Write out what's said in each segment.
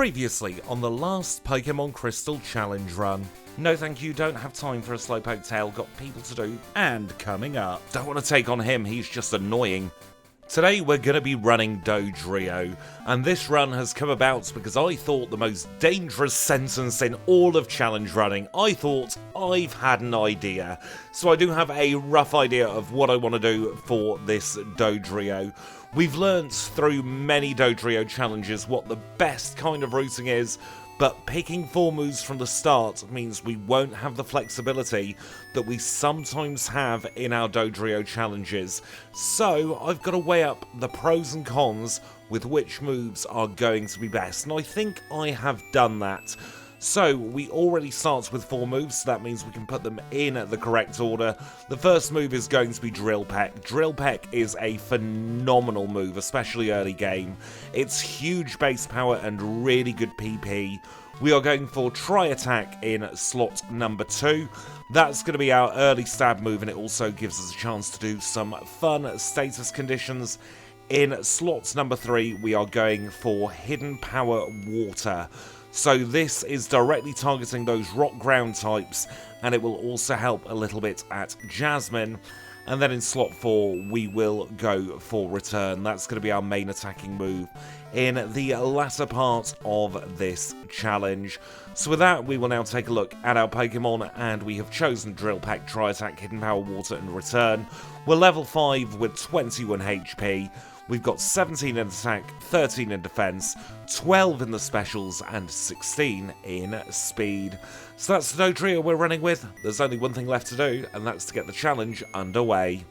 Previously on the last Pokémon Crystal challenge run. No thank you, don't have time for a Slowpoke tail, got people to do, and coming up. Don't want to take on him, he's just annoying. Today we're going to be running DODRIO, and this run has come about because I thought the most dangerous sentence in all of challenge running. I thought, I've had an idea. So I do have a rough idea of what I want to do for this DODRIO. We've learnt through many DODRIO challenges what the best kind of routing is, but picking 4 moves from the start means we won't have the flexibility that we sometimes have in our DODRIO challenges. So I've got to weigh up the pros and cons with which moves are going to be best, and I think I have done that. So we already start with 4 moves, so that means we can put them in the correct order. The first move is going to be Drill Peck. Drill Peck is a phenomenal move, especially early game. It's huge base power and really good PP. We are going for Tri Attack in slot number 2. That's going to be our early stab move, and it also gives us a chance to do some fun status conditions. In slot number 3, we are going for Hidden Power Water. So this is directly targeting those rock ground types, and it will also help a little bit at Jasmine. And then in slot 4, we will go for Return. That's going to be our main attacking move in the latter part of this challenge. So with that, we will now take a look at our Pokemon, and we have chosen Drill Peck, Tri Attack, Hidden Power Water, and Return. We're level 5 with 21 HP. We've got 17 in attack, 13 in defense, 12 in the specials, and 16 in speed. So that's the DODRIO we're running with. There's only one thing left to do, and that's to get the challenge underway.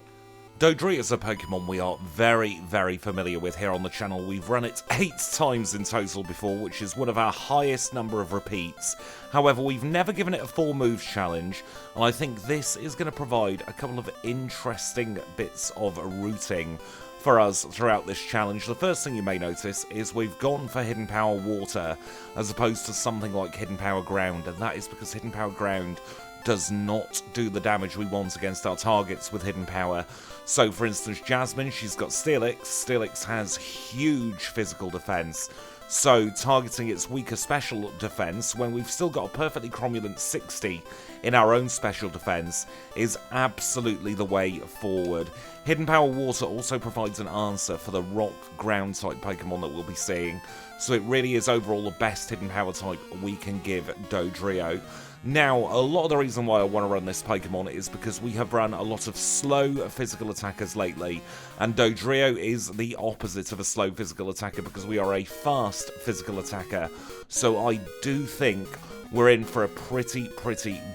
DODRIO is a Pokemon we are very, very familiar with here on the channel. We've run it 8 times in total before, which is one of our highest number of repeats. However, we've never given it a 4 moves challenge, and I think this is going to provide a couple of interesting bits of routing for us throughout this challenge. The first thing you may notice is we've gone for Hidden Power Water as opposed to something like Hidden Power Ground, and that is because Hidden Power Ground does not do the damage we want against our targets with Hidden Power. So for instance, Jasmine, she's got Steelix. Steelix has huge physical defense, so targeting its weaker special defense when we've still got a perfectly cromulent 60 in our own special defense is absolutely the way forward. Hidden Power Water also provides an answer for the rock ground type Pokemon that we'll be seeing, so it really is overall the best Hidden Power type we can give DODRIO. Now, a lot of the reason why I want to run this Pokemon is because we have run a lot of slow physical attackers lately, and DODRIO is the opposite of a slow physical attacker because we are a fast physical attacker. So I do think we're in for a pretty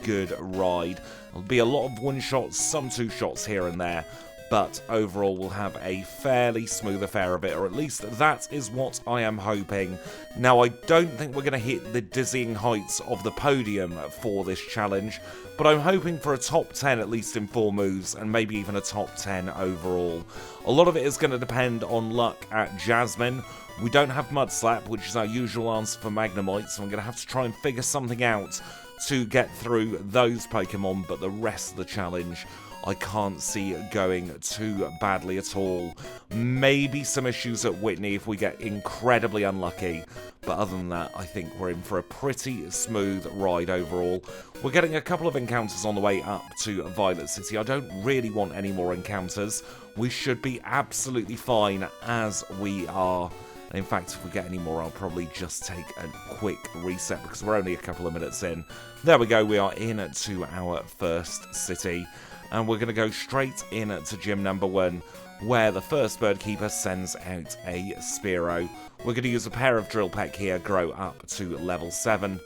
good ride. There'll be a lot of one-shots, some 2-shots here and there, but overall we'll have a fairly smooth affair of it, or at least that is what I am hoping. Now, I don't think we're going to hit the dizzying heights of the podium for this challenge, but I'm hoping for a top 10 at least in 4 moves, and maybe even a top 10 overall. A lot of it is going to depend on luck at Jasmine. We don't have Mud Slap, which is our usual answer for Magnemite, so I'm going to have to try and figure something out to get through those Pokemon, but the rest of the challenge I can't see going too badly at all. Maybe some issues at Whitney if we get incredibly unlucky, but other than that, I think we're in for a pretty smooth ride overall. We're getting a couple of encounters on the way up to Violet City. I don't really want any more encounters. We should be absolutely fine as we are. In fact, if we get any more, I'll probably just take a quick reset because we're only a couple of minutes in. There we go, we are in to our first city. And we're going to go straight in to gym number 1, where the first bird keeper sends out a Spearow. We're going to use a pair of Drill Peck here, grow up to level 7,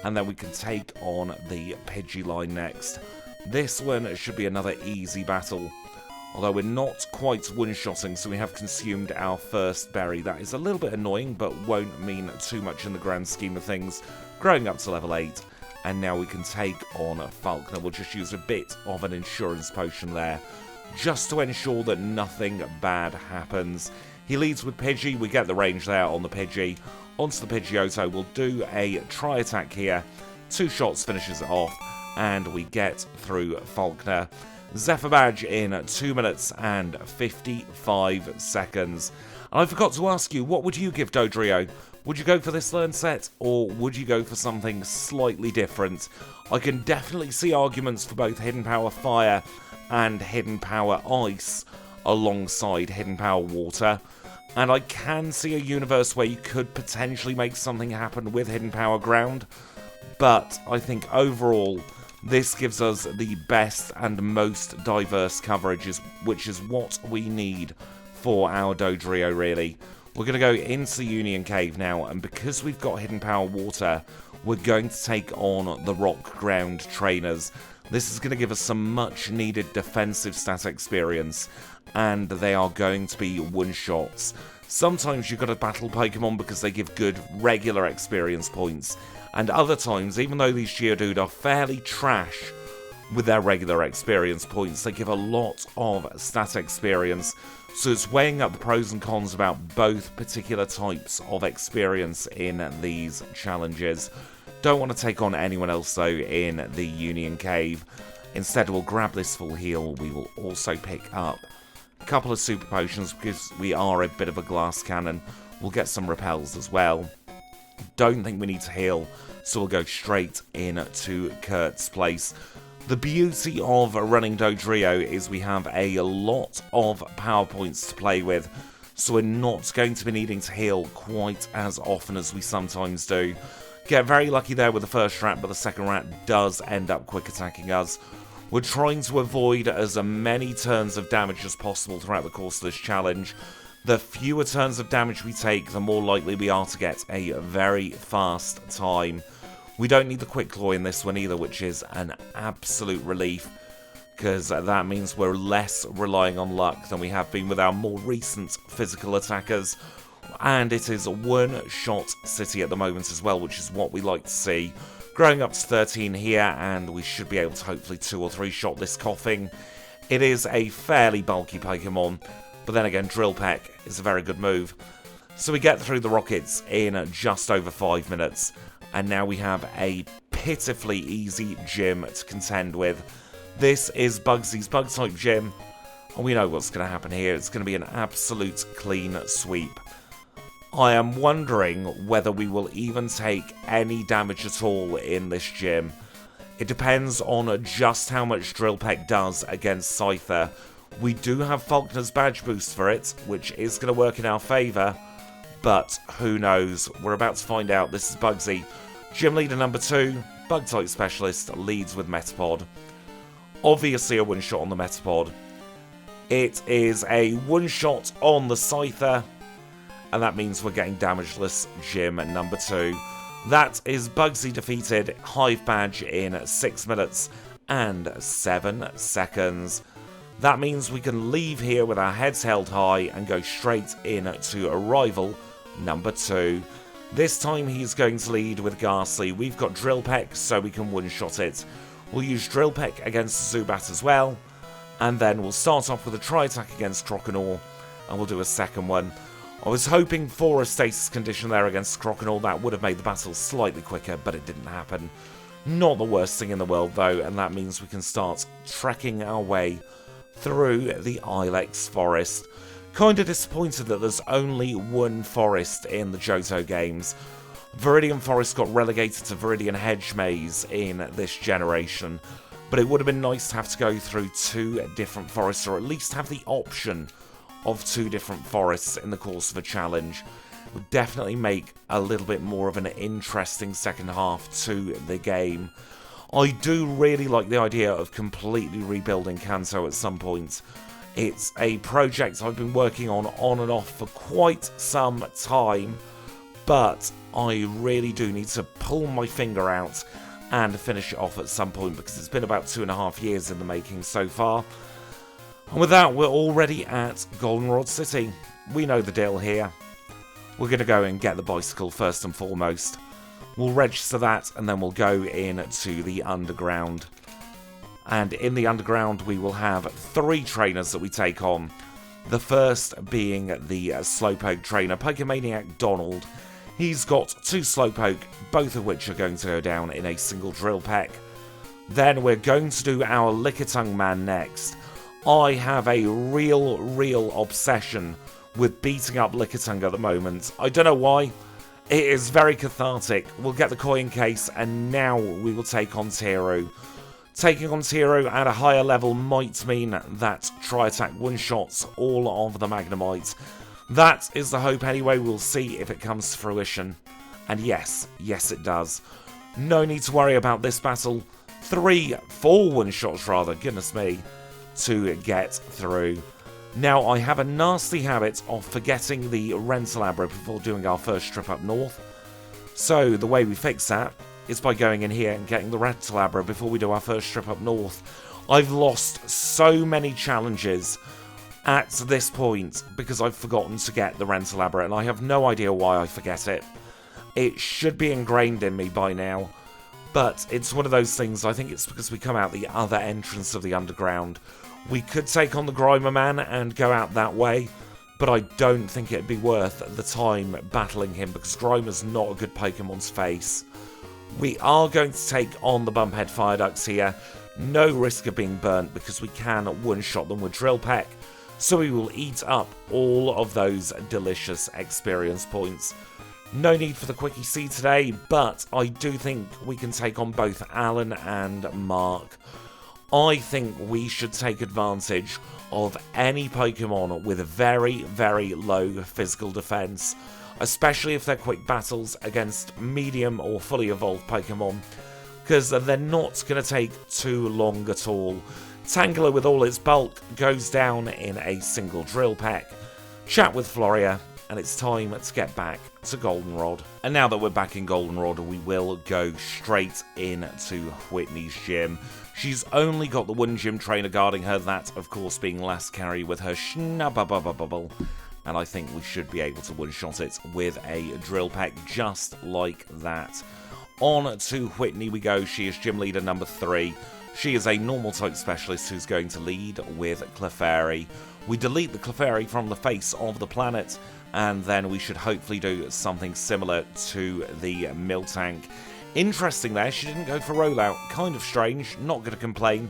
and then we can take on the Pidgeyline next. This one should be another easy battle, although we're not quite one-shotting, so we have consumed our first berry. That is a little bit annoying, but won't mean too much in the grand scheme of things. Growing up to level 8. And now we can take on Falkner. We'll just use a bit of an insurance potion there, just to ensure that nothing bad happens. He leads with Pidgey. We get the range there on the Pidgey. Onto the Pidgeotto. We'll do a Tri Attack here. 2 shots finishes it off, and we get through Falkner. Zephyr Badge in 2 minutes and 55 seconds. And I forgot to ask you, what would you give DODRIO? Would you go for this learn set, or would you go for something slightly different? I can definitely see arguments for both Hidden Power Fire and Hidden Power Ice alongside Hidden Power Water, and I can see a universe where you could potentially make something happen with Hidden Power Ground, but I think overall this gives us the best and most diverse coverage, which is what we need for our DODRIO, really. We're going to go into Union Cave now, and because we've got Hidden Power Water, we're going to take on the Rock Ground Trainers. This is going to give us some much needed defensive stat experience, and they are going to be one-shots. Sometimes you've got to battle Pokemon because they give good regular experience points, and other times, even though these Geodude are fairly trash with their regular experience points, they give a lot of stat experience. So it's weighing up the pros and cons about both particular types of experience in these challenges. Don't want to take on anyone else though in the Union Cave. Instead we'll grab this full heal. We will also pick up a couple of super potions because we are a bit of a glass cannon. We'll get some repels as well. Don't think we need to heal, so we'll go straight into Kurt's place. The beauty of running DODRIO is we have a lot of power points to play with, so we're not going to be needing to heal quite as often as we sometimes do. Get very lucky there with the first rat, but the second rat does end up quick attacking us. We're trying to avoid as many turns of damage as possible throughout the course of this challenge. The fewer turns of damage we take, the more likely we are to get a very fast time. We don't need the Quick Claw in this one either, which is an absolute relief, because that means we're less relying on luck than we have been with our more recent physical attackers. And it is a one-shot city at the moment as well, which is what we like to see. Growing up to 13 here, and we should be able to hopefully 2 or 3 shot this Coughing. It is a fairly bulky Pokemon, but then again, Drill Peck is a very good move. So we get through the rockets in just over 5 minutes. And now we have a pitifully easy gym to contend with. This is Bugsy's Bug-type gym, and we know what's going to happen here. It's going to be an absolute clean sweep. I am wondering whether we will even take any damage at all in this gym. It depends on just how much Drill Peck does against Scyther. We do have Falkner's Badge Boost for it, which is going to work in our favour. But who knows? We're about to find out. This is Bugsy. Gym leader number 2, Bug-type specialist, leads with Metapod. Obviously a one-shot on the Metapod. It is a one-shot on the Scyther, and that means we're getting damageless Gym number 2. That is Bugsy defeated, Hive Badge in 6 minutes and 7 seconds. That means we can leave here with our heads held high and go straight into Arrival number 2. This time he's going to lead with Ghastly. We've got Drill Peck, so we can one-shot it. We'll use Drill Peck against Zubat as well, and then we'll start off with a Tri-Attack against Croconaw, and we'll do a second one. I was hoping for a status condition there against Croconaw. That would have made the battle slightly quicker, but it didn't happen. Not the worst thing in the world, though, and that means we can start trekking our way through the Ilex Forest. Kinda disappointed that there's only one forest in the Johto games. Viridian Forest got relegated to Viridian Hedge Maze in this generation, but it would have been nice to have to go through 2 different forests, or at least have the option of 2 different forests in the course of a challenge. It would definitely make a little bit more of an interesting second half to the game. I do really like the idea of completely rebuilding Kanto at some point. It's a project I've been working on and off for quite some time, but I really do need to pull my finger out and finish it off at some point, because it's been about 2.5 years in the making so far. And with that, we're already at Goldenrod City. We know the deal here. We're going to go and get the bicycle first and foremost. We'll register that, and then we'll go into the underground. And in the underground, we will have 3 trainers that we take on. The first being the Slowpoke trainer, Pokemaniac Donald. He's got 2 Slowpoke, both of which are going to go down in a single Drill Peck. Then we're going to do our Lickitung man next. I have a real obsession with beating up Lickitung at the moment. I don't know why. It is very cathartic. We'll get the coin case, and now we will take on Teru. Taking on Teru at a higher level might mean that Tri-Attack one-shots all of the Magnemite. That is the hope anyway. We'll see if it comes to fruition. And yes it does. No need to worry about this battle. 4 one-shots rather, goodness me, to get through. Now, I have a nasty habit of forgetting the Rentalabra before doing our first trip up north. So, the way we fix that is by going in here and getting the Rentalabra before we do our first trip up north. I've lost so many challenges at this point because I've forgotten to get the Rentalabra, and I have no idea why I forget it. It should be ingrained in me by now, but it's one of those things. I think it's because we come out the other entrance of the underground. We could take on the Grimer Man and go out that way, but I don't think it'd be worth the time battling him because Grimer's not a good Pokemon to face. We are going to take on the Bumphead Fireducks here. No risk of being burnt because we can one-shot them with Drill Peck, so we will eat up all of those delicious experience points. No need for the Quickie Seed today, but I do think we can take on both Alan and Mark. I think we should take advantage of any Pokemon with a very, very low physical defense, especially if they're quick battles against medium or fully evolved Pokemon, because they're not going to take too long at all. Tangela with all its bulk goes down in a single Drill Peck. Chat with Floria, and it's time to get back to Goldenrod. And now that we're back in Goldenrod, we will go straight into Whitney's gym. She's only got the one gym trainer guarding her, that of course being Last Carry with her Schnabbabubble. And I think we should be able to one-shot it with a Drill Peck just like that. On to Whitney we go. She is gym leader number 3. She is a normal type specialist who's going to lead with Clefairy. We delete the Clefairy from the face of the planet, and then we should hopefully do something similar to the Miltank. Interesting there, she didn't go for rollout. Kind of strange, not going to complain.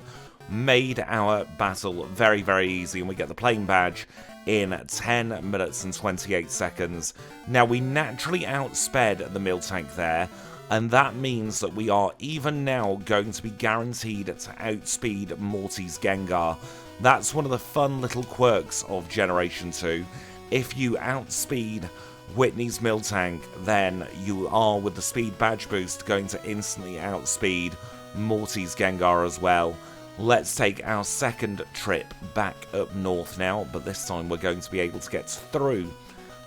Made our battle very, very easy, and we get the playing badge in 10 minutes and 28 seconds. Now, we naturally outsped the Miltank there, and that means that we are even now going to be guaranteed to outspeed Morty's Gengar. That's one of the fun little quirks of Generation 2. If you outspeed Whitney's Miltank, then you are, with the speed badge boost, going to instantly outspeed Morty's Gengar as well. Let's take our second trip back up north now, but this time we're going to be able to get through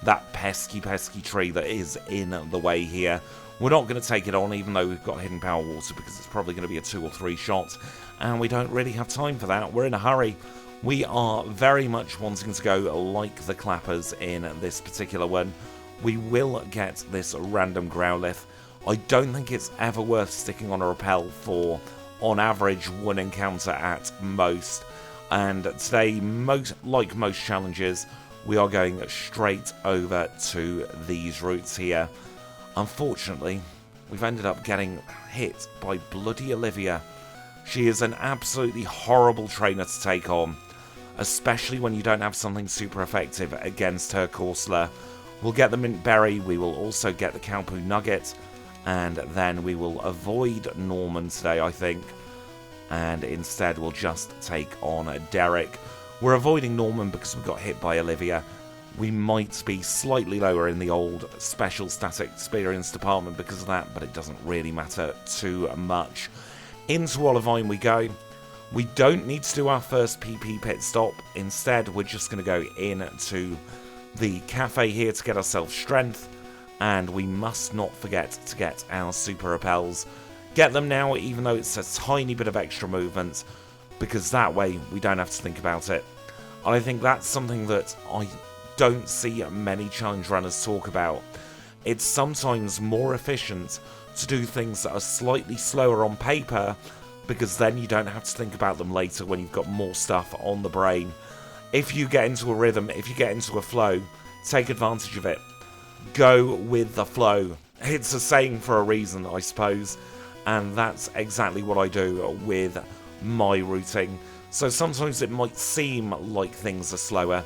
that pesky tree that is in the way here. We're not going to take it on, even though we've got Hidden Power Water, because it's probably going to be a 2 or 3 shot, and we don't really have time for that. We're in a hurry. We are very much wanting to go like the Clappers in this particular one. We will get this random Growlithe. I don't think it's ever worth sticking on a Repel for, on average, 1 encounter at most. And today, like most challenges, we are going straight over to these routes here. Unfortunately, we've ended up getting hit by bloody Olivia. She is an absolutely horrible trainer to take on, especially when you don't have something super effective against her Corsola. We'll get the Mint Berry, we will also get the Calpoo Nugget, and then we will avoid Norman today, I think, and instead we'll just take on Derek. We're avoiding Norman because we got hit by Olivia. We might be slightly lower in the old special static experience department because of that, but it doesn't really matter too much. Into Olivine we go. We don't need to do our first PP pit stop. Instead, we're just going to go into the cafe here to get ourselves strength, and we must not forget to get our super repels. Get them now, even though it's a tiny bit of extra movement, because that way we don't have to think about it. And I think that's something that I don't see many challenge runners talk about. It's sometimes more efficient to do things that are slightly slower on paper, because then you don't have to think about them later when you've got more stuff on the brain. If you get into a rhythm, if you get into a flow, take advantage of it. Go with the flow. It's a saying for a reason, I suppose, and that's exactly what I do with my routing. So sometimes it might seem like things are slower,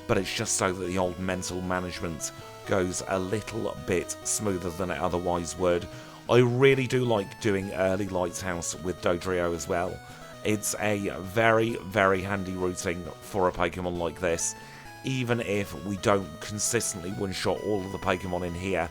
but it's just so that the old mental management goes a little bit smoother than it otherwise would. I really do like doing early Lighthouse with DODRIO as well. It's a very, very handy routing for a Pokemon like this. Even if we don't consistently one-shot all of the Pokemon in here,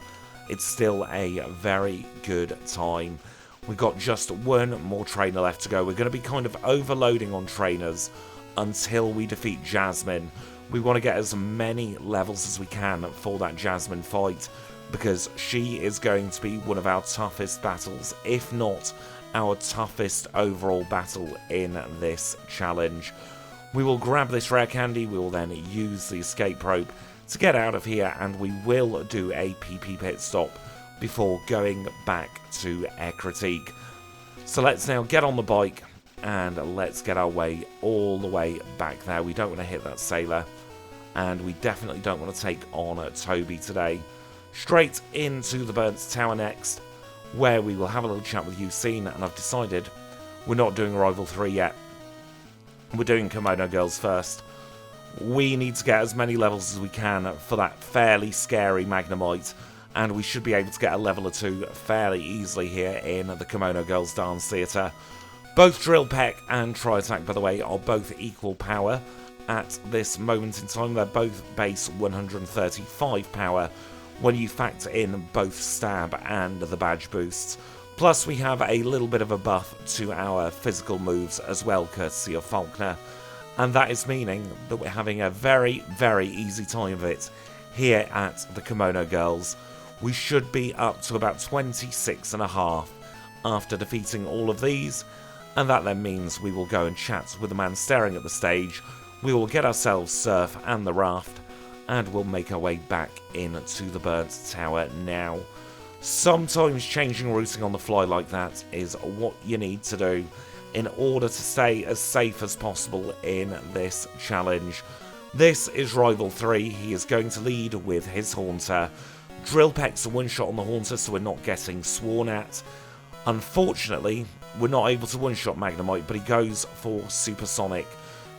it's still a very good time. We've got just one more trainer left to go. We're going to be kind of overloading on trainers until we defeat Jasmine. We want to get as many levels as we can for that Jasmine fight, because she is going to be one of our toughest battles, if not our toughest overall battle in this challenge. We will grab this rare candy, we will then use the escape rope to get out of here, and we will do a PP pit stop before going back to Air Critique. So let's now get on the bike and let's get our way all the way back there. We don't want to hit that sailor, and we definitely don't want to take on Toby today. Straight into the Burnt Tower next, where we will have a little chat with Usain, and I've decided we're not doing Rival 3 yet. We're doing Kimono Girls first. We need to get as many levels as we can for that fairly scary Magnemite, and we should be able to get a level or two fairly easily here in the Kimono Girls Dance Theatre. Both Drill Peck and Tri Attack, by the way, are both equal power at this moment in time. They're both base 135 power when you factor in both Stab and the badge boosts. Plus we have a little bit of a buff to our physical moves as well, courtesy of Falkner. And that is meaning that we're having a very, very easy time of it here at the Kimono Girls. We should be up to about 26.5 after defeating all of these, and that then means we will go and chat with the man staring at the stage. We will get ourselves Surf and the raft, and we'll make our way back into the Burnt Tower now. Sometimes changing routing on the fly like that is what you need to do in order to stay as safe as possible in this challenge. This is Rival 3. He is going to lead with his Haunter. Drill Peck's a one-shot on the Haunter, so we're not getting sworn at. Unfortunately, we're not able to one-shot Magnemite, but he goes for Supersonic.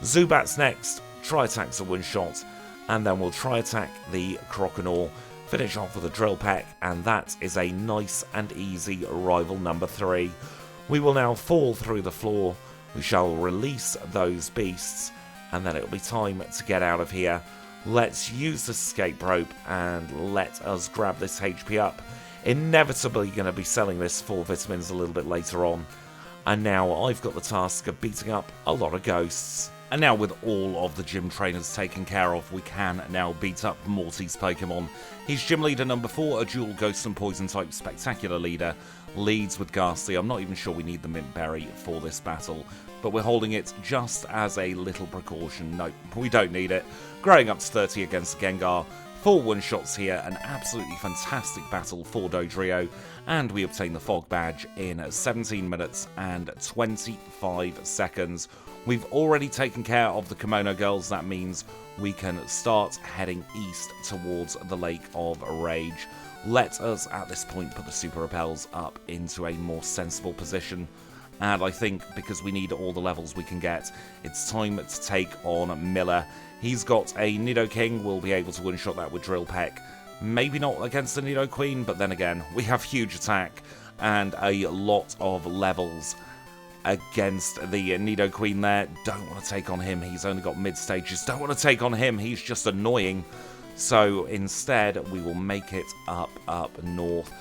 Zubat's next. Tri-Attack's a one-shot, and then we'll Tri-Attack the Croconaw, finish off with a Drill Peck, and that is a nice and easy Rival number 3. We will now fall through the floor. We shall release those beasts, and then it'll be time to get out of here. Let's use this escape rope and let us grab this HP up. Inevitably going to be selling this for vitamins a little bit later on. And now I've got the task of beating up a lot of ghosts. And now with all of the gym trainers taken care of, we can now beat up Morty's Pokemon. He's gym leader number 4, a dual ghost and poison type spectacular leader. Leads with Ghastly. I'm not even sure we need the Mint Berry for this battle, but we're holding it just as a little precaution. No, we don't need it. Growing up to 30 against Gengar. 4 one-shots here, an absolutely fantastic battle for DODRIO, and we obtain the Fog Badge in 17 minutes and 25 seconds. We've already taken care of the Kimono Girls. That means we can start heading east towards the Lake of Rage. Let us, at this point, put the Super Repels up into a more sensible position. And I think because we need all the levels we can get, it's time to take on Miller. He's got a Nidoking. We'll be able to one-shot that with Drill Peck. Maybe not against the Nidoqueen, but then again, we have huge attack and a lot of levels against the Nidoqueen there. Don't want to take on him. He's only got mid-stages. Don't want to take on him. He's just annoying. So instead, we will make it up north.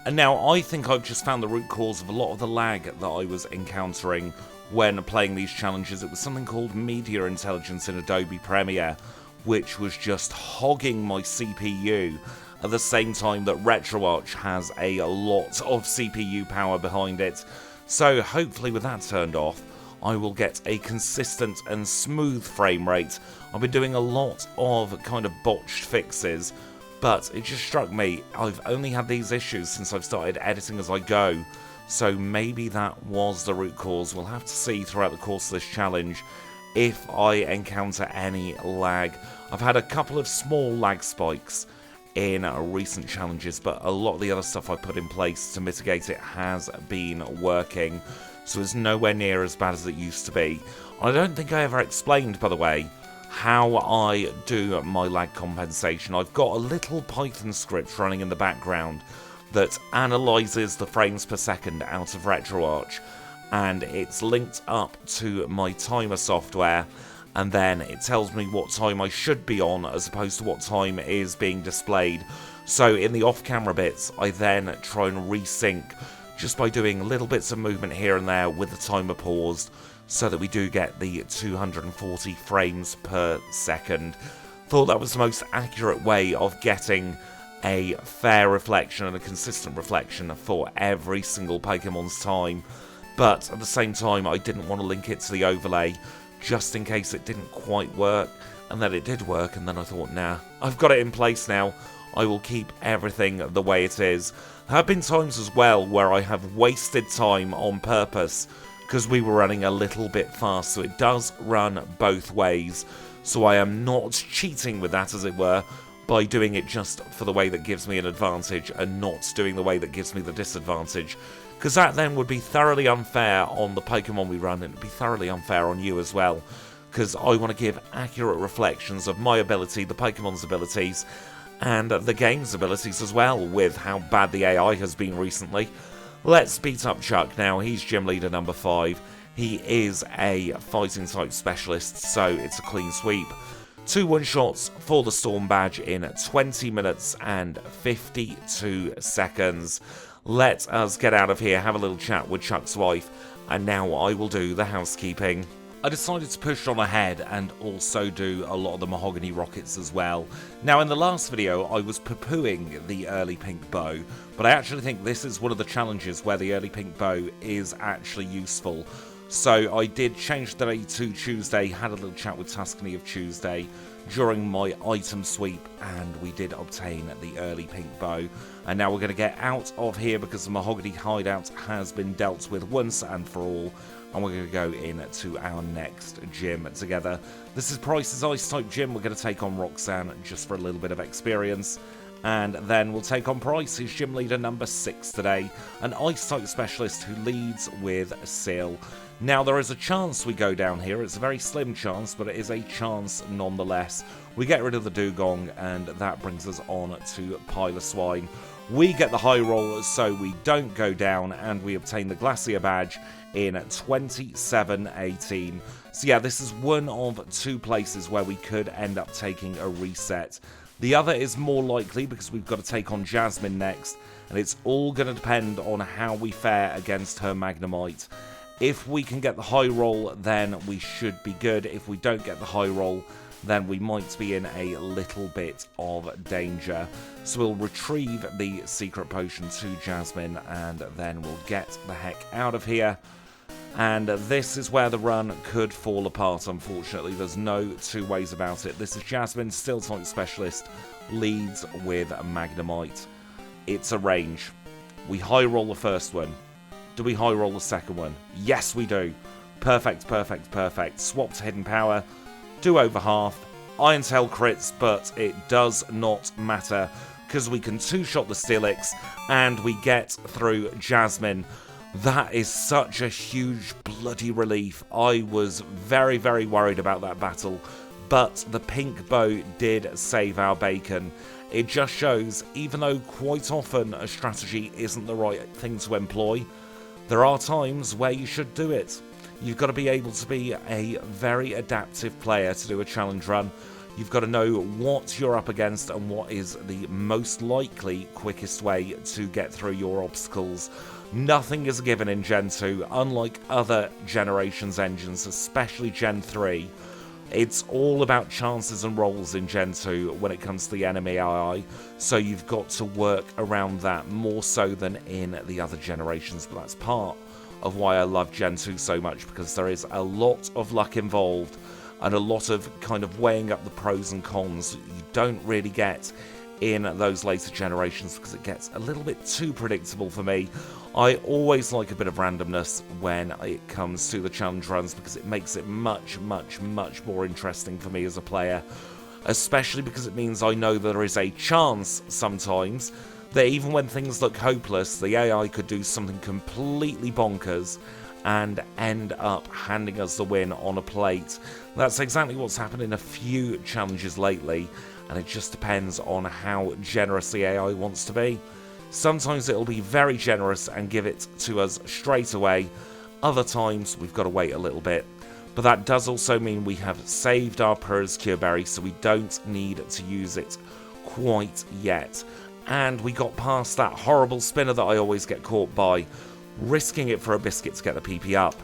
And now I think I've just found the root cause of a lot of the lag that I was encountering when playing these challenges. It was something called Media Intelligence in Adobe Premiere, which was just hogging my CPU at the same time that RetroArch has a lot of CPU power behind it. So hopefully with that turned off, I will get a consistent and smooth frame rate. I've been doing a lot of kind of botched fixes, but it just struck me, I've only had these issues since I've started editing as I go, so maybe that was the root cause. We'll have to see throughout the course of this challenge if I encounter any lag. I've had a couple of small lag spikes in recent challenges, but a lot of the other stuff I put in place to mitigate it has been working, so it's nowhere near as bad as it used to be. I don't think I ever explained, by the way, how I do my lag compensation. I've got a little Python script running in the background that analyzes the frames per second out of RetroArch, and it's linked up to my timer software, and then it tells me what time I should be on as opposed to what time is being displayed. So in the off-camera bits, I then try and resync just by doing little bits of movement here and there with the timer paused, so that we do get the 240 frames per second. Thought that was the most accurate way of getting a fair reflection and a consistent reflection for every single Pokemon's time. But at the same time, I didn't want to link it to the overlay, just in case it didn't quite work. And then it did work, and then I thought, nah, I've got it in place now. I will keep everything the way it is. There have been times as well where I have wasted time on purpose, because we were running a little bit fast, so it does run both ways. So I am not cheating with that, as it were, by doing it just for the way that gives me an advantage and not doing the way that gives me the disadvantage. Because that then would be thoroughly unfair on the Pokemon we run, and it would be thoroughly unfair on you as well. Because I want to give accurate reflections of my ability, the Pokemon's abilities, and the game's abilities as well, with how bad the AI has been recently. Let's beat up Chuck now. He's gym leader number 5. He is a fighting type specialist, so it's a clean sweep. 2 one-shots for the Storm Badge in 20 minutes and 52 seconds. Let us get out of here, have a little chat with Chuck's wife, and now I will do the housekeeping. I decided to push on ahead and also do a lot of the Mahogany Rockets as well. Now, in the last video, I was poo-pooing the early pink bow, but I actually think this is one of the challenges where the early pink bow is actually useful. So I did change the day to Tuesday, had a little chat with Tuscany of Tuesday during my item sweep, and we did obtain the early pink bow. And now we're going to get out of here because the Mahogany hideout has been dealt with once and for all. And we're going to go into our next gym together. This is Price's Ice-type gym. We're going to take on Roxanne just for a little bit of experience. And then we'll take on Price, who's gym leader number 6 today. An Ice-type specialist who leads with Seal. Now, there is a chance we go down here. It's a very slim chance, but it is a chance nonetheless. We get rid of the Dugong, and that brings us on to Piloswine. We get the high roll, so we don't go down, and we obtain the Glacier Badge in 27:18. So yeah, this is one of 2 places where we could end up taking a reset. The other is more likely because we've got to take on Jasmine next, and it's all going to depend on how we fare against her Magnemite. If we can get the high roll, then we should be good. If we don't get the high roll, then we might be in a little bit of danger. So we'll retrieve the secret potion to Jasmine, and then we'll get the heck out of here. And this is where the run could fall apart, unfortunately. There's no 2 ways about it. This is Jasmine, still type specialist, leads with Magnemite. It's a range. We high roll the first one. Do we high roll the second one? Yes, we do. Perfect, perfect, perfect. Swap to Hidden Power. Do over half. Iron Tail crits, but it does not matter because we can 2-shot the Steelix and we get through Jasmine. That is such a huge bloody relief. I was very, very worried about that battle, but the pink bow did save our bacon. It just shows, even though quite often a strategy isn't the right thing to employ, there are times where you should do it. You've got to be able to be a very adaptive player to do a challenge run. You've got to know what you're up against and what is the most likely quickest way to get through your obstacles. Nothing is a given in Gen 2, unlike other generations engines, especially Gen 3. It's all about chances and rolls in Gen 2 when it comes to the enemy AI, so you've got to work around that more so than in the other generations, but that's part of why I love Gen 2 so much, because there is a lot of luck involved and a lot of kind of weighing up the pros and cons you don't really get in those later generations because it gets a little bit too predictable for me. I always like a bit of randomness when it comes to the challenge runs because it makes it much, much, much more interesting for me as a player, especially because it means I know there is a chance sometimes that even when things look hopeless, the AI could do something completely bonkers and end up handing us the win on a plate. That's exactly what's happened in a few challenges lately, and it just depends on how generous the AI wants to be. Sometimes it'll be very generous and give it to us straight away. Other times we've got to wait a little bit. But that does also mean we have saved our Purr's Cure Berry, so we don't need to use it quite yet. And we got past that horrible spinner that I always get caught by, risking it for a biscuit to get the PP up.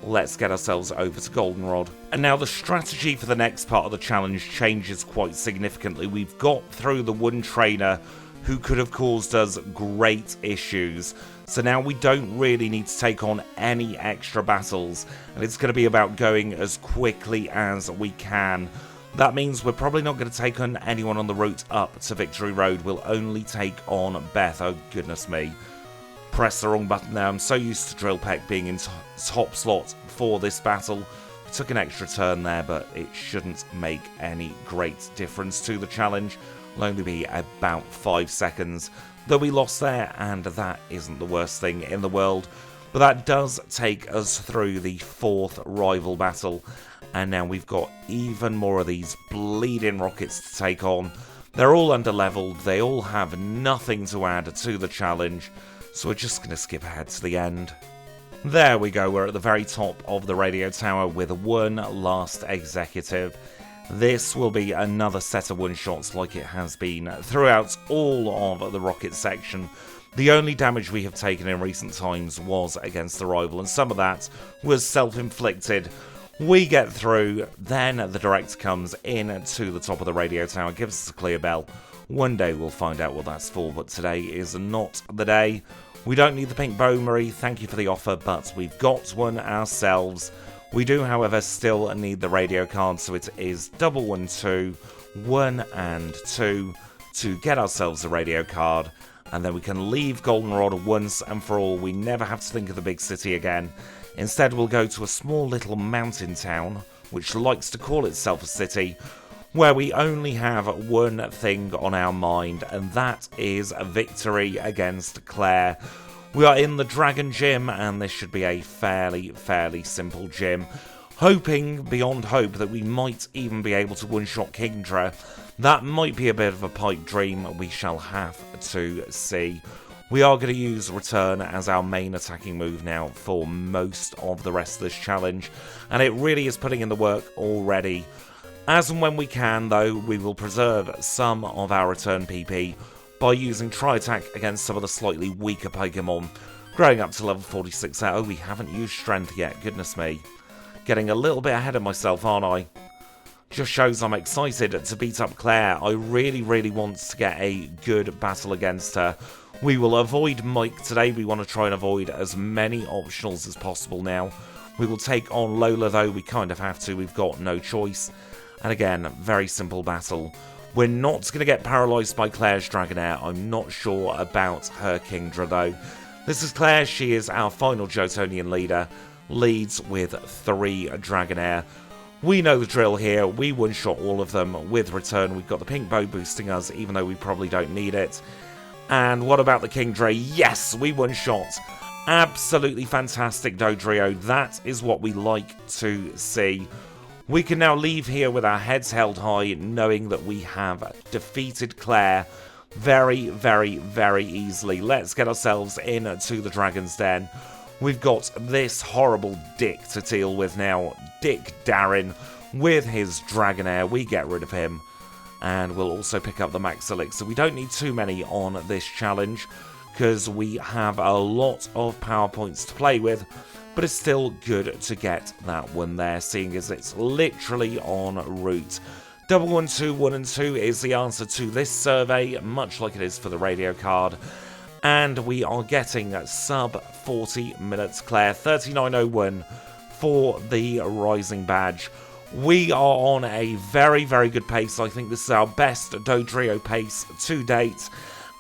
Let's get ourselves over to Goldenrod. And now the strategy for the next part of the challenge changes quite significantly. We've got through the one trainer who could have caused us great issues. So now we don't really need to take on any extra battles, and it's going to be about going as quickly as we can. That means we're probably not going to take on anyone on the route up to Victory Road. We'll only take on Beth. Oh goodness me. Press the wrong button there. I'm so used to Drill Peck being in top slot for this battle. We took an extra turn there, but it shouldn't make any great difference to the challenge. It'll only be about 5 seconds that we lost there, and that isn't the worst thing in the world. But that does take us through the 4th rival battle, and now we've got even more of these bleeding rockets to take on. They're all under-leveled, they all have nothing to add to the challenge, so we're just going to skip ahead to the end. There we go, we're at the very top of the radio tower with one last executive. This will be another set of one-shots like it has been throughout all of the rocket section. The only damage we have taken in recent times was against the rival, and some of that was self-inflicted. We get through, then the director comes in to the top of the radio tower, gives us a clear bell. One day we'll find out what that's for, but today is not the day. We don't need the pink Bowmery, thank you for the offer, but we've got one ourselves. We do, however, still need the radio card, so it is 112, 1 and 2 to get ourselves a radio card, and then we can leave Goldenrod once and for all. We never have to think of the big city again. Instead, we'll go to a small little mountain town, which likes to call itself a city, where we only have one thing on our mind, and that is a victory against Claire. We are in the Dragon Gym, and this should be a fairly simple gym. Hoping beyond hope that we might even be able to one-shot Kingdra. That might be a bit of a pipe dream, we shall have to see. We are going to use Return as our main attacking move now for most of the rest of this challenge, and it really is putting in the work already. As and when we can, though, we will preserve some of our Return PP by using Tri-Attack against some of the slightly weaker Pokemon, growing up to level 46 there. Oh, we haven't used Strength yet, goodness me. Getting a little bit ahead of myself, aren't I? Just shows I'm excited to beat up Claire. I really want to get a good battle against her. We will avoid Mike today. We want to try and avoid as many optionals as possible now. We will take on Lola, though. We kind of have to. We've got no choice. And again, very simple battle. We're not going to get paralysed by Claire's Dragonair. I'm not sure about her Kingdra, though. This is Claire. She is our final Johtonian leader. Leads with 3 Dragonair. We know the drill here. We one-shot all of them with Return. We've got the pink bow boosting us, even though we probably don't need it. And what about the Kingdra? Yes, we one-shot. Absolutely fantastic, DODRIO. That is what we like to see. We can now leave here with our heads held high, knowing that we have defeated Claire very easily. Let's get ourselves into the Dragon's Den. We've got this horrible dick to deal with now. Dick Darren with his Dragonair. We get rid of him. And we'll also pick up the Max Elixir. We don't need too many on this challenge, because we have a lot of power points to play with. But it's still good to get that one there, seeing as it's literally en route. 112, 1 and 2 is the answer to this survey, much like it is for the radio card. And we are getting sub 40 minutes, Claire. 39:01 for the Rising Badge. We are on a very good pace. I think this is our best DODRIO pace to date.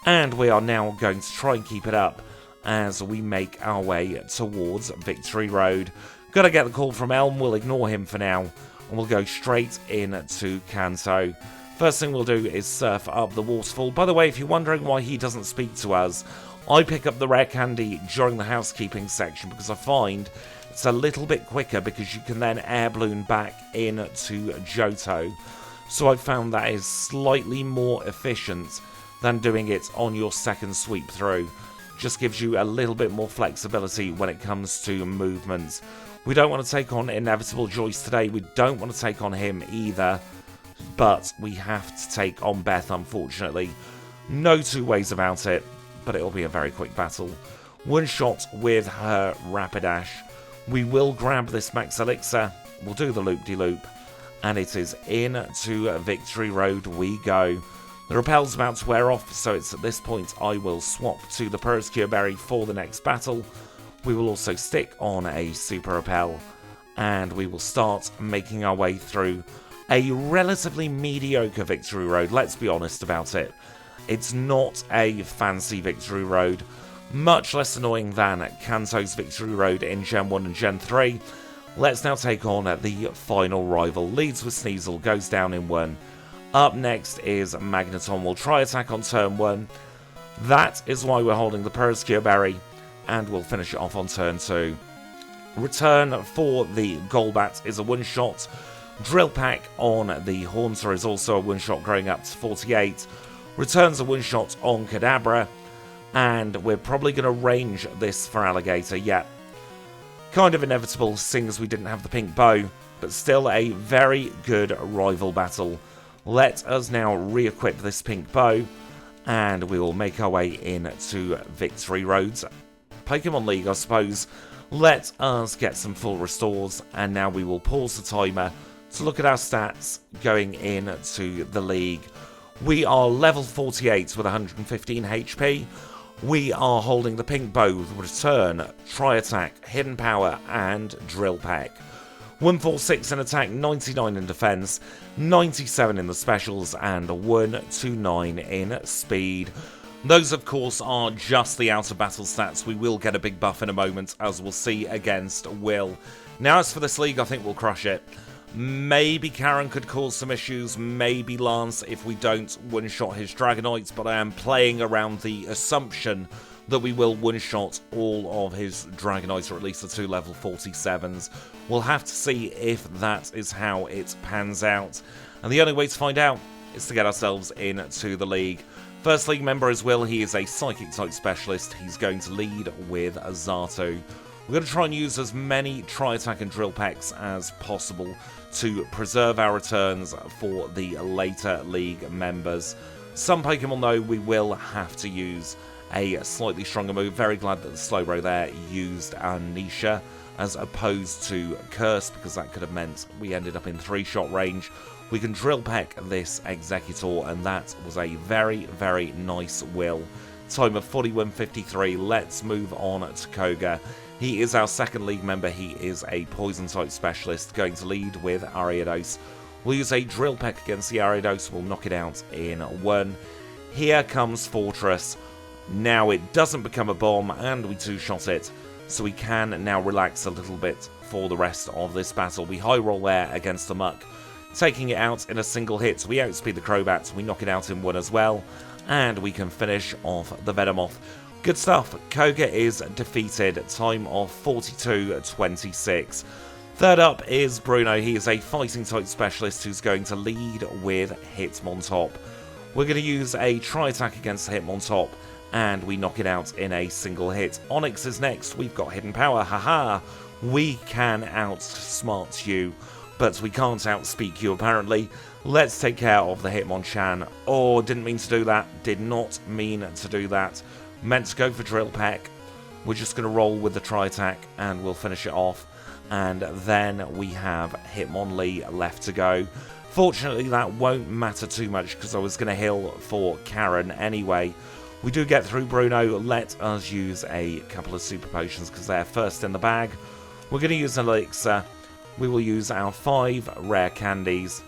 And we are now going to try and keep it up as we make our way towards Victory Road. Gotta get the call from Elm, we'll ignore him for now, and we'll go straight into Kanto. First thing we'll do is surf up the waterfall. By the way, if you're wondering why he doesn't speak to us, I pick up the rare candy during the housekeeping section because I find It's a little bit quicker because you can then air balloon back into Johto. So I've found that is slightly more efficient than doing it on your second sweep through. Just gives you a little bit more flexibility when it comes to movements. We don't want to take on Inevitable Joyce today. We don't want to take on him either. But we have to take on Beth, unfortunately. No two ways about it, but it'll be a very quick battle. One shot with her Rapidash. We will grab this Max Elixir. We'll do the loop-de-loop. And it is into Victory Road we go. The Repel's about to wear off, so it's at this point I will swap to the Peruscure Berry for the next battle. We will also stick on a Super Repel, and we will start making our way through a relatively mediocre Victory Road, let's be honest about it. It's not a fancy Victory Road, much less annoying than Kanto's Victory Road in Gen 1 and Gen 3. Let's now take on the final rival. Leads with Sneasel, goes down in 1. Up next is Magneton. We'll try attack on turn 1. That is why we're holding the Peruscure Berry, and we'll finish it off on turn 2. Return for the Golbat is a one-shot. Drill Pack on the Haunter is also a one-shot, growing up to 48. Returns a one-shot on Kadabra, and we're probably going to range this for Alligator. Yeah, kind of inevitable, seeing as we didn't have the pink bow, but still a very good rival battle. Let us now re-equip this pink bow, and we will make our way into Victory Roads. Pokemon League, I suppose. Let us get some full restores, and now we will pause the timer to look at our stats going into the league. We are level 48 with 115 HP. We are holding the pink bow with Return, Tri-Attack, Hidden Power, and Drill Peck. 146 in attack, 99 in defense, 97 in the specials, and 129 in speed. Those, of course, are just the out of battle stats. We will get a big buff in a moment, as we'll see against Will. Now, as for this league, I think we'll crush it. Maybe Karen could cause some issues, maybe Lance if we don't one-shot his Dragonites, but I am playing around the assumption that we will one-shot all of his Dragonites, or at least the 2 level 47s. We'll have to see if that is how it pans out. And the only way to find out is to get ourselves into the league. First league member is Will. He is a Psychic-type specialist. He's going to lead with Zato. We're going to try and use as many Tri-Attack and Drill Pecks as possible to preserve our returns for the later league members. Some Pokemon, though, we will have to use a slightly stronger move. Very glad that the Slowbro there used Amnesia as opposed to Curse, because that could have meant we ended up in 3-shot range. We can Drill Peck this Executor, and that was a very, very nice Will. Time of 41.53. Let's move on to Koga. He is our second league member. He is a Poison-type specialist, going to lead with Ariados. We'll use a Drill Peck against the Ariados. We'll knock it out in 1. Here comes Fortress. Now it doesn't become a bomb, and we 2-shot it, so we can now relax a little bit for the rest of this battle. We high roll there against the Muck, taking it out in a single hit. We outspeed the Crobat, we knock it out in 1 as well, and we can finish off the Venomoth. Good stuff. Koga is defeated. Time of 42.26. Third up is Bruno. He is a fighting-type specialist who's going to lead with Hitmontop. We're going to use a Tri-Attack against the Hitmontop, and we knock it out in a single hit. Onyx is next. We've got Hidden Power. Haha! We can outsmart you, but we can't outspeak you, apparently. Let's take care of the Hitmonchan. Oh, didn't mean to do that. Did not mean to do that. Meant to go for Drill Peck. We're just going to roll with the Tri-Attack, and we'll finish it off. And then we have Hitmonlee left to go. Fortunately, that won't matter too much, because I was going to heal for Karen anyway. We do get through Bruno. Let us use a couple of Super Potions, because they're first in the bag. We're going to use an Elixir. We will use our 5 Rare Candies.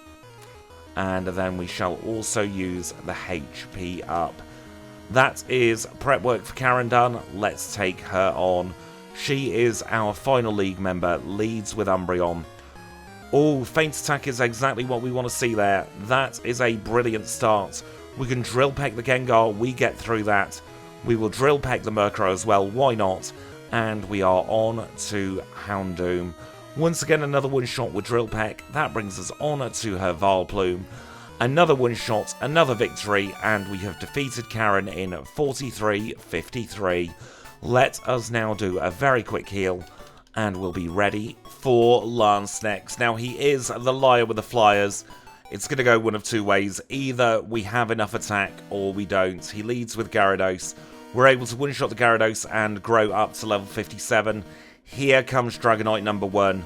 And then we shall also use the HP up. That is prep work for Karen done. Let's take her on. She is our final league member, leads with Umbreon. Oh, Feint Attack is exactly what we want to see there. That is a brilliant start. We can Drill Peck the Gengar, we get through that. We will Drill Peck the Murkrow as well, why not? and we are on to Houndoom. Once again, another one-shot with Drill Peck. That brings us on to her Vileplume. Another one-shot, another victory, and we have defeated Karen in 43-53. Let us now do a very quick heal, and we'll be ready for Lance next. Now, he is the liar with the flyers. It's going to go one of two ways. Either we have enough attack, or we don't. He leads with Gyarados. We're able to one-shot the Gyarados and grow up to level 57. Here comes Dragonite number 1.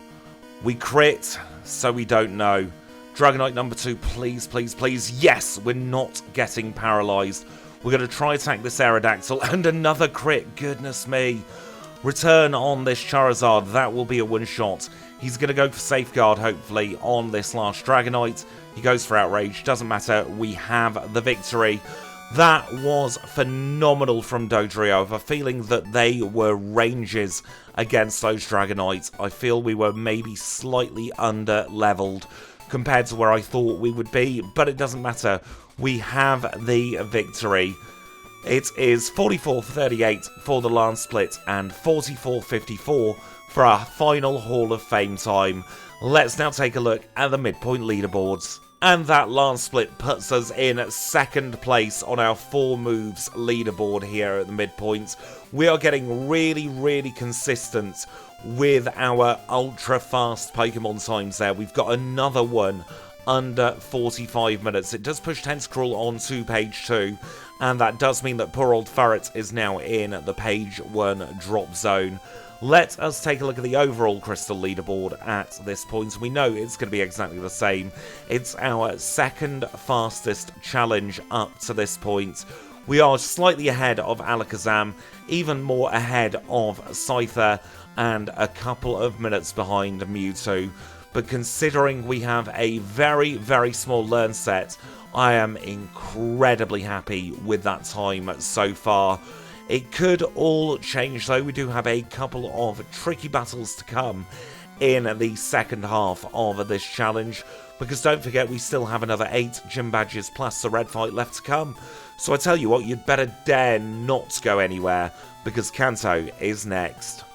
We crit, so we don't know. Dragonite number 2, please, please, please. Yes, we're not getting paralyzed. We're going to try attack this Aerodactyl, and another crit. Goodness me. Return on this Charizard. That will be a one-shot. He's going to go for Safeguard, hopefully, on this last Dragonite. He goes for Outrage. Doesn't matter. We have the victory. That was phenomenal from DODRIO. I have a feeling that they were ranges against those Dragonites. I feel we were maybe slightly under-leveled compared to where I thought we would be, but it doesn't matter. We have the victory. It is 44-38 for the Lance Split and 44-54 for our final Hall of Fame time. Let's now take a look at the midpoint leaderboards. And that Lance Split puts us in second place on our 4 moves leaderboard here at the midpoint. We are getting really, really consistent with our ultra fast Pokemon times there. We've got another one under 45 minutes. It does push Tentacruel on to page 2, and that does mean that poor old Ferret is now in the page 1 drop zone. Let us take a look at the overall Crystal leaderboard at this point. We know it's going to be exactly the same. It's our second fastest challenge up to this point. We are slightly ahead of Alakazam, even more ahead of Scyther, and a couple of minutes behind Mewtwo. But considering we have a very, very small learn set, I am incredibly happy with that time so far. It could all change though. We do have a couple of tricky battles to come in the second half of this challenge, because don't forget we still have another 8 gym badges plus the red fight left to come. So I tell you what, you'd better dare not go anywhere, because Kanto is next.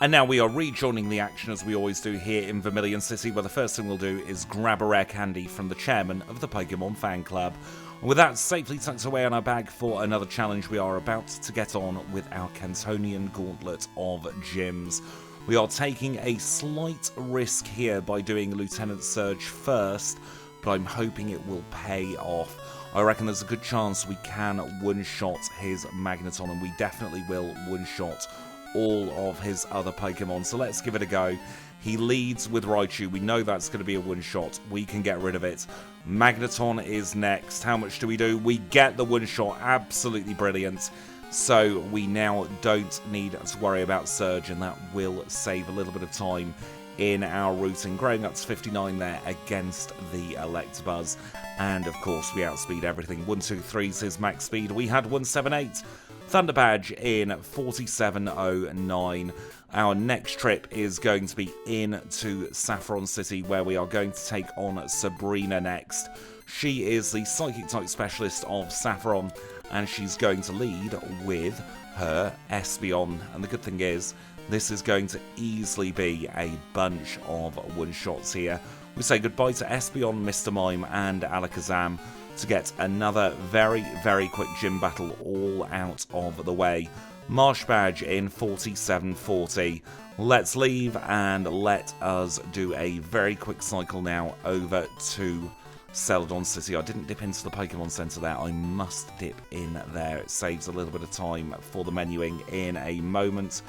And now we are rejoining the action as we always do here in Vermilion City, where the first thing we'll do is grab a rare candy from the chairman of the Pokemon Fan Club. And with that safely tucked away in our bag for another challenge, we are about to get on with our Cantonian Gauntlet of Gyms. We are taking a slight risk here by doing Lieutenant Surge first, but I'm hoping it will pay off. I reckon there's a good chance we can one-shot his Magneton, and we definitely will one-shot all of his other Pokemon, so let's give it a go. He leads with Raichu. We know that's going to be a one-shot. We can get rid of it. Magneton is next. How much do we do? We get the one-shot. Absolutely brilliant. So we now don't need to worry about Surge, and that will save a little bit of time in our routing. Growing up to 59 there against the Electabuzz. And, of course, we outspeed everything. 123 is his max speed. We had 178. Thunder Badge in 4709. Our next trip is going to be into Saffron City, where we are going to take on Sabrina next. She is the Psychic type specialist of Saffron, and she's going to lead with her Espeon. And the good thing is, this is going to easily be a bunch of one-shots here. We say goodbye to Espeon, Mr. Mime, and Alakazam to get another very, very quick gym battle all out of the way. Marsh Badge in 4740. Let's leave and let us do a very quick cycle now over to Celadon City. I didn't dip into the Pokemon Center there. I must dip in there. It saves a little bit of time for the menuing in a moment.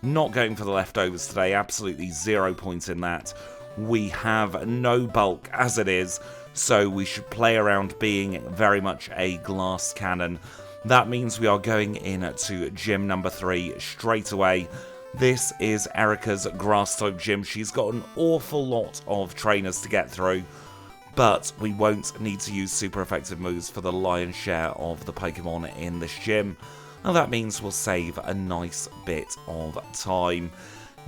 Not going for the leftovers today. Absolutely 0 points in that. We have no bulk as it is, so we should play around being very much a glass cannon. That means we are going into gym number 3 straight away. This is Erica's grass type gym. She's got an awful lot of trainers to get through, but we won't need to use super effective moves for the lion's share of the Pokemon in this gym. And that means we'll save a nice bit of time.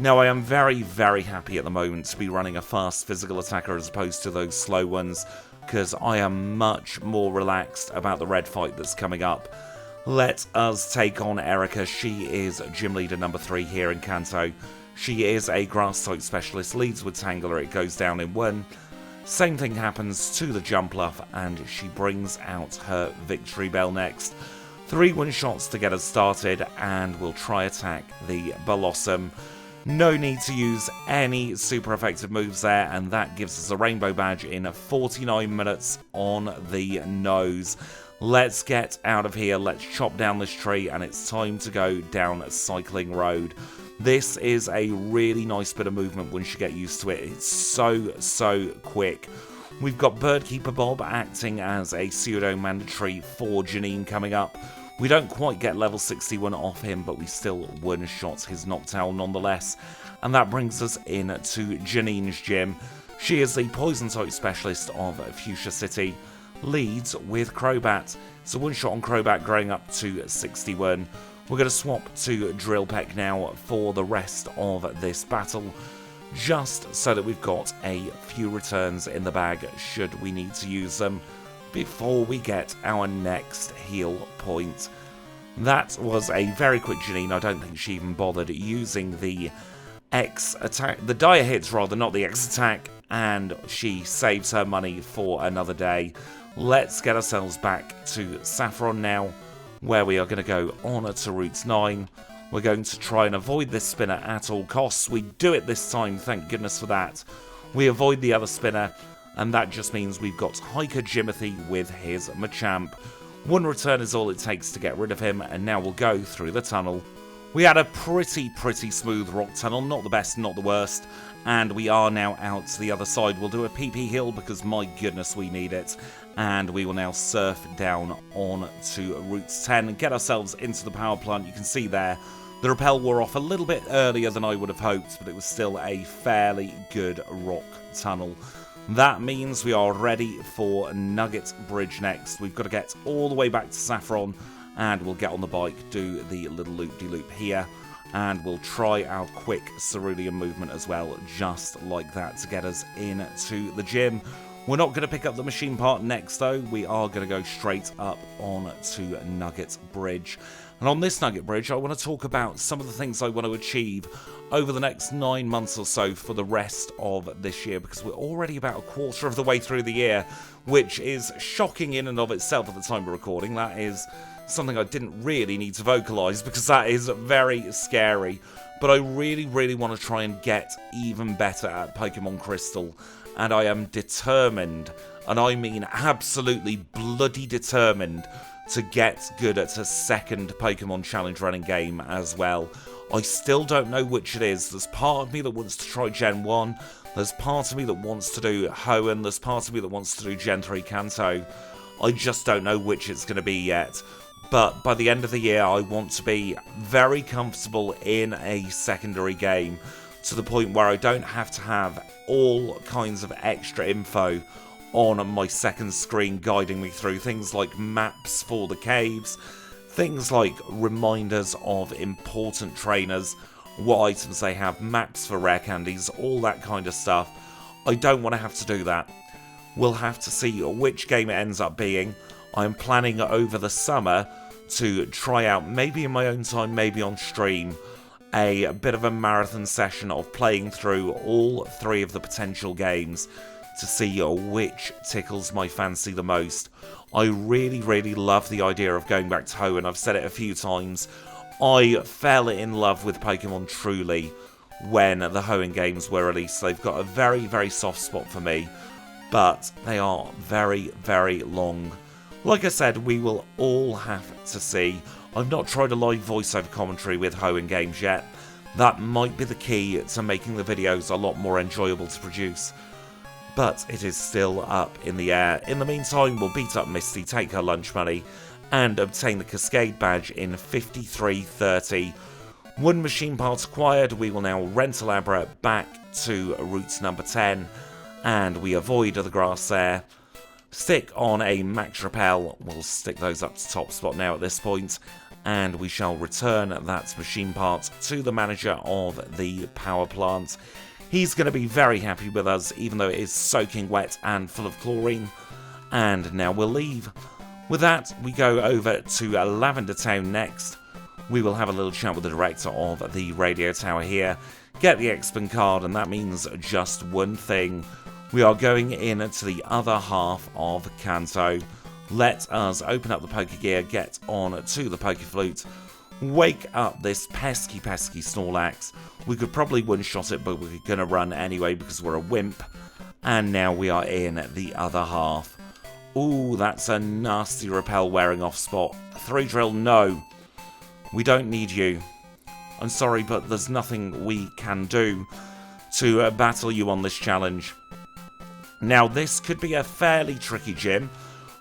Now, I am very, very happy at the moment to be running a fast physical attacker as opposed to those slow ones, because I am much more relaxed about the red fight that's coming up. Let us take on Erica. She is gym leader number 3 here in Kanto. She is a grass type specialist, leads with Tangler, it goes down in 1. Same thing happens to the Jumpluff, and she brings out her victory bell next. 3 one-shots to get us started, and we'll try attack the Blossom. No need to use any super effective moves there, and that gives us a rainbow badge in 49 minutes on the nose. Let's get out of here, let's chop down this tree, and it's time to go down Cycling Road. This is a really nice bit of movement once you get used to it. It's so quick. We've got Birdkeeper Bob acting as a pseudo-mandatory for Janine coming up. We don't quite get level 61 off him, but we still one-shot his Noctowl nonetheless. And that brings us in to Janine's gym. She is the poison type specialist of Fuchsia City. Leads with Crobat. It's a one-shot on Crobat growing up to 61. We're going to swap to Drill Peck now for the rest of this battle, just so that we've got a few returns in the bag should we need to use them before we get our next heal point. That was a very quick Janine. I don't think she even bothered using the X attack, the dire hits rather, not the X attack, and she saves her money for another day. Let's get ourselves back to Saffron now, where we are going to go on to Route 9. We're going to try and avoid this spinner at all costs. We do it this time, thank goodness for that. We avoid the other spinner, and that just means we've got Hiker Jimothy with his Machamp. 1 return is all it takes to get rid of him, and now we'll go through the tunnel. We had a pretty smooth rock tunnel, not the best, not the worst, and we are now out to the other side. We'll do a PP hill because my goodness we need it, and we will now surf down on to Route 10 and get ourselves into the power plant. You can see there, the rappel wore off a little bit earlier than I would have hoped, but it was still a fairly good rock tunnel. That means we are ready for Nugget Bridge next. We've got to get all the way back to Saffron, and we'll get on the bike, do the little loop-de-loop here, and we'll try our quick cerulean movement as well, just like that, to get us into the gym. We're not going to pick up the machine part next, though. We are going to go straight up on to Nugget Bridge. And on this Nugget Bridge, I want to talk about some of the things I want to achieve over the next 9 months or so for the rest of this year, because we're already about a quarter of the way through the year, which is shocking in and of itself at the time of recording. That is something I didn't really need to vocalise, because that is very scary. But I really want to try and get even better at Pokémon Crystal, and I am determined, and I mean absolutely bloody determined, to get good at a second Pokemon Challenge running game as well. I still don't know which it is. There's part of me that wants to try Gen 1, there's part of me that wants to do Hoenn, there's part of me that wants to do Gen 3 Kanto. I just don't know which it's going to be yet. But by the end of the year, I want to be very comfortable in a secondary game, to the point where I don't have to have all kinds of extra info on my second screen guiding me through things like maps for the caves, things like reminders of important trainers, what items they have, maps for rare candies, all that kind of stuff. I don't want to have to do that. We'll have to see which game it ends up being. I'm planning over the summer to try out, maybe in my own time, maybe on stream, a bit of a marathon session of playing through all 3 of the potential games to see which tickles my fancy the most. I really love the idea of going back to Hoenn. I've said it a few times. I fell in love with Pokemon truly when the Hoenn games were released. They've got a very soft spot for me, but they are very long. Like I said, we will all have to see. I've not tried a live voiceover commentary with Hoenn games yet. That might be the key to making the videos a lot more enjoyable to produce, but it is still up in the air. In the meantime, we'll beat up Misty, take her lunch money, and obtain the Cascade badge in 53:30. 1 machine part acquired. We will now rent a Labra back to route number 10, and we avoid the grass there. Stick on a Max Repel. We'll stick those up to top spot now at this point, and we shall return that machine part to the manager of the power plant. He's going to be very happy with us, even though it is soaking wet and full of chlorine. And now we'll leave. With that, we go over to Lavender Town next. We will have a little chat with the director of the radio tower here, get the X-Pen card, and that means just one thing. We are going into the other half of Kanto. Let us open up the Pokegear, get on to the Pokeflute, wake up this pesky Snorlax. We could probably one-shot it, but we're going to run anyway because we're a wimp. And now we are in the other half. Ooh, that's a nasty repel wearing off spot. 3-drill, no. We don't need you. I'm sorry, but there's nothing we can do to battle you on this challenge. Now, this could be a fairly tricky gym.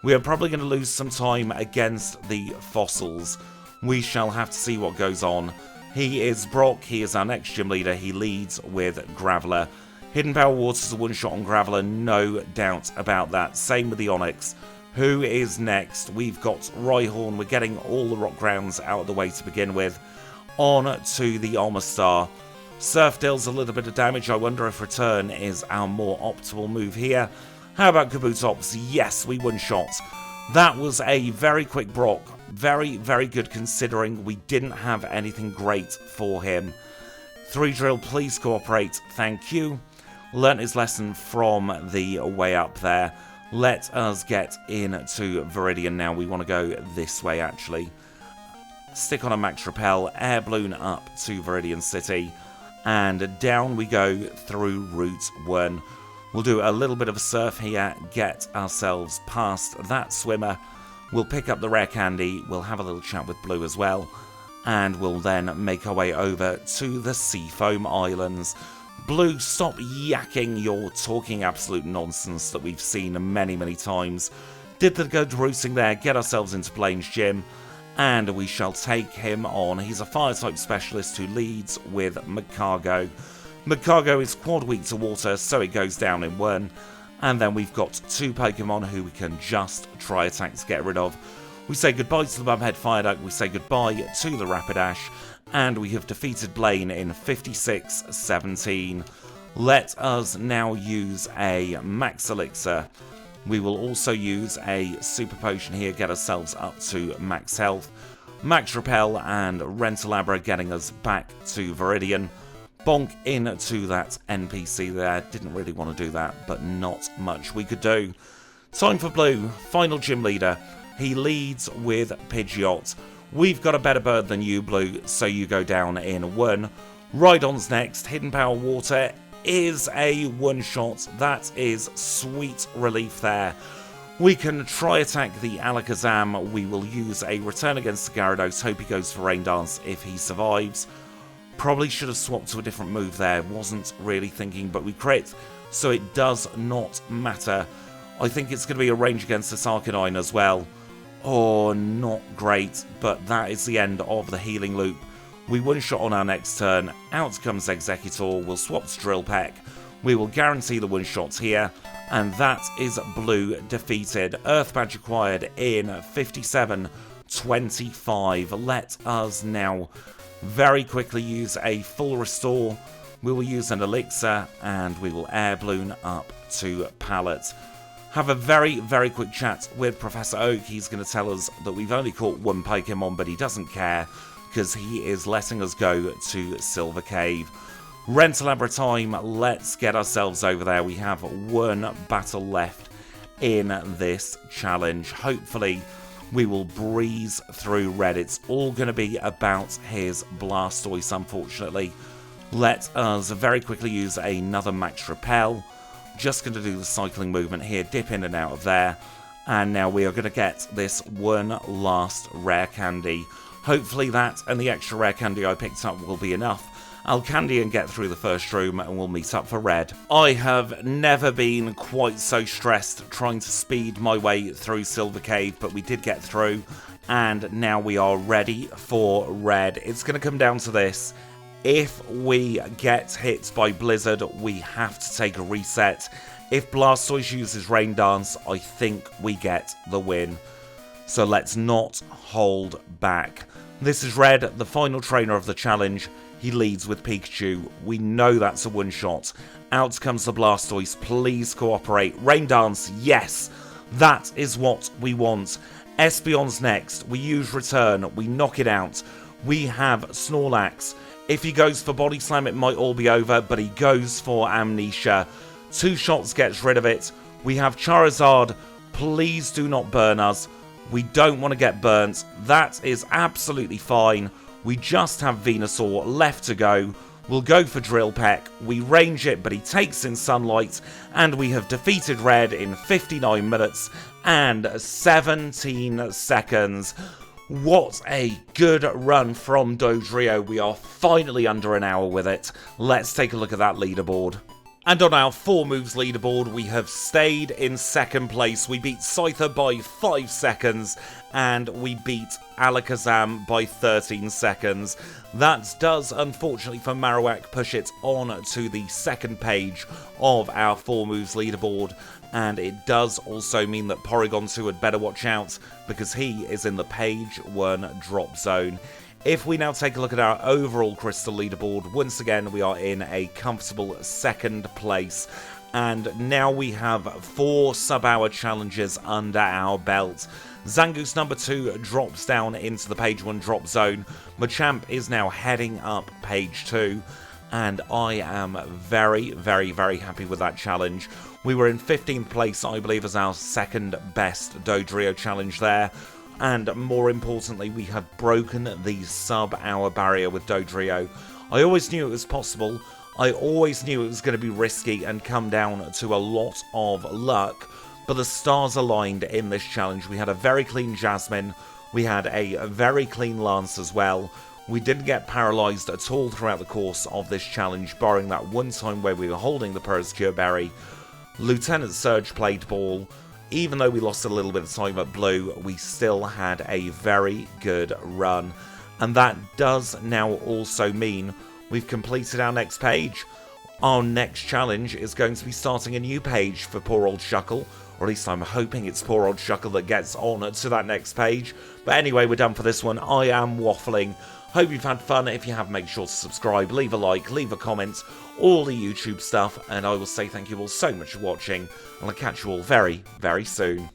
We are probably going to lose some time against the fossils. We shall have to see what goes on. He is Brock. He is our next gym leader. He leads with Graveler. Hidden Power Water's a one-shot on Graveler, no doubt about that. Same with the Onix. Who is next? We've got Rhyhorn. We're getting all the rock grounds out of the way to begin with. On to the Armor Star. Surf deals a little bit of damage. I wonder if Return is our more optimal move here. How about Kabutops? Yes, we one-shot. That was a very quick Brock. Very, very good considering we didn't have anything great for him. 3-drill, please cooperate. Thank you. Learnt his lesson from the way up there. Let us get into Viridian now. We want to go this way, actually. Stick on a Max Repel, Air Balloon up to Viridian City, and down we go through Route 1. We'll do a little bit of a surf here, get ourselves past that swimmer. We'll pick up the rare candy, we'll have a little chat with Blue as well, and we'll then make our way over to the Seafoam Islands. Blue, stop yakking your talking absolute nonsense that we've seen many times. Did the good rooting there, get ourselves into Blaine's gym, and we shall take him on. He's a fire-type specialist who leads with Magcargo. Magcargo is quad weak to water, so it goes down in 1. And then we've got 2 Pokemon who we can just try attack to get rid of. We say goodbye to the Bumhead Fireduck, we say goodbye to the Rapidash, and we have defeated Blaine in 56-17. Let us now use a Max Elixir. We will also use a Super Potion here, get ourselves up to max health. Max Repel and Rentalabra getting us back to Viridian. Bonk into that NPC there. Didn't really want to do that, but not much we could do. Time for Blue, final gym leader. He leads with Pidgeot. We've got a better bird than you, Blue, so you go down in 1. Rhydon's next. Hidden Power Water is a one-shot. That is sweet relief there. We can try attack the Alakazam. We will use a Return against the Gyarados. Hope he goes for Rain Dance if he survives. Probably should have swapped to a different move there. Wasn't really thinking, but we crit, so it does not matter. I think it's going to be a range against this Arcanine as well. Oh, not great, but that is the end of the healing loop. We one-shot on our next turn. Out comes Executor. We'll swap to Drill Peck. We will guarantee the one-shots here, and that is Blue defeated. Earth Badge acquired in 57-25. Let us now very quickly use a full restore. We will use an elixir and we will air balloon up to Pallet. Have a very quick chat with Professor Oak. He's going to tell us that we've only caught 1 Pokemon, but he doesn't care because he is letting us go to Silver Cave. Rentalabra time. Let's get ourselves over there. We have 1 battle left in this challenge. Hopefully we will breeze through Red. It's all going to be about his Blastoise, unfortunately. Let us very quickly use another Max Repel. Just going to do the cycling movement here, dip in and out of there. And now we are going to get this 1 last rare candy. Hopefully that and the extra rare candy I picked up will be enough. I'll candy and get through the first room and we'll meet up for Red. I have never been quite so stressed trying to speed my way through Silver Cave, but we did get through, and now we are ready for Red. It's going to come down to this. If we get hit by Blizzard, we have to take a reset. If Blastoise uses Rain Dance, I think we get the win. So let's not hold back. This is Red, the final trainer of the challenge. He leads with Pikachu. We know that's a one-shot. Out comes the Blastoise. Please cooperate. Rain Dance, yes. That is what we want. Espeon's next. We use return. We knock it out. We have Snorlax. If he goes for Body Slam, it might all be over, but he goes for Amnesia. 2 shots gets rid of it. We have Charizard. Please do not burn us. We don't want to get burnt. That is absolutely fine. We just have Venusaur left to go. We'll go for Drill Peck. We range it, but he takes in Sunlight, and we have defeated Red in 59 minutes and 17 seconds. What a good run from DODRIO. We are finally under an hour with it. Let's take a look at that leaderboard. And on our 4 moves leaderboard, we have stayed in 2nd place. We beat Scyther by 5 seconds, and we beat Alakazam by 13 seconds. That does, unfortunately for Marowak, push it on to the 2nd page of our 4 moves leaderboard. And it does also mean that Porygon 2 had better watch out, because he is in the page 1 drop zone. If we now take a look at our overall Crystal leaderboard, once again we are in a comfortable 2nd place. And now we have 4 sub-hour challenges under our belt. Zangoose number 2 drops down into the page 1 drop zone. Machamp is now heading up page 2. And I am very, very, very happy with that challenge. We were in 15th place, I believe, as our 2nd best DODRIO challenge there. And more importantly, we have broken the sub-hour barrier with DODRIO. I always knew it was possible. I always knew it was going to be risky and come down to a lot of luck. But the stars aligned in this challenge. We had a very clean Jasmine. We had a very clean Lance as well. We didn't get paralysed at all throughout the course of this challenge, barring that one time where we were holding the Persecure Berry. Lieutenant Surge played ball. Even though we lost a little bit of time at blue, we still had a very good run. And that does now also mean we've completed our next page. Our next challenge is going to be starting a new page for poor old Shuckle. Or at least I'm hoping it's poor old Shuckle that gets on to that next page. But anyway, we're done for this one. I am waffling. Hope you've had fun. If you have, make sure to subscribe, leave a like, leave a comment, all the YouTube stuff. And I will say thank you all so much for watching. And I'll catch you all very, very soon.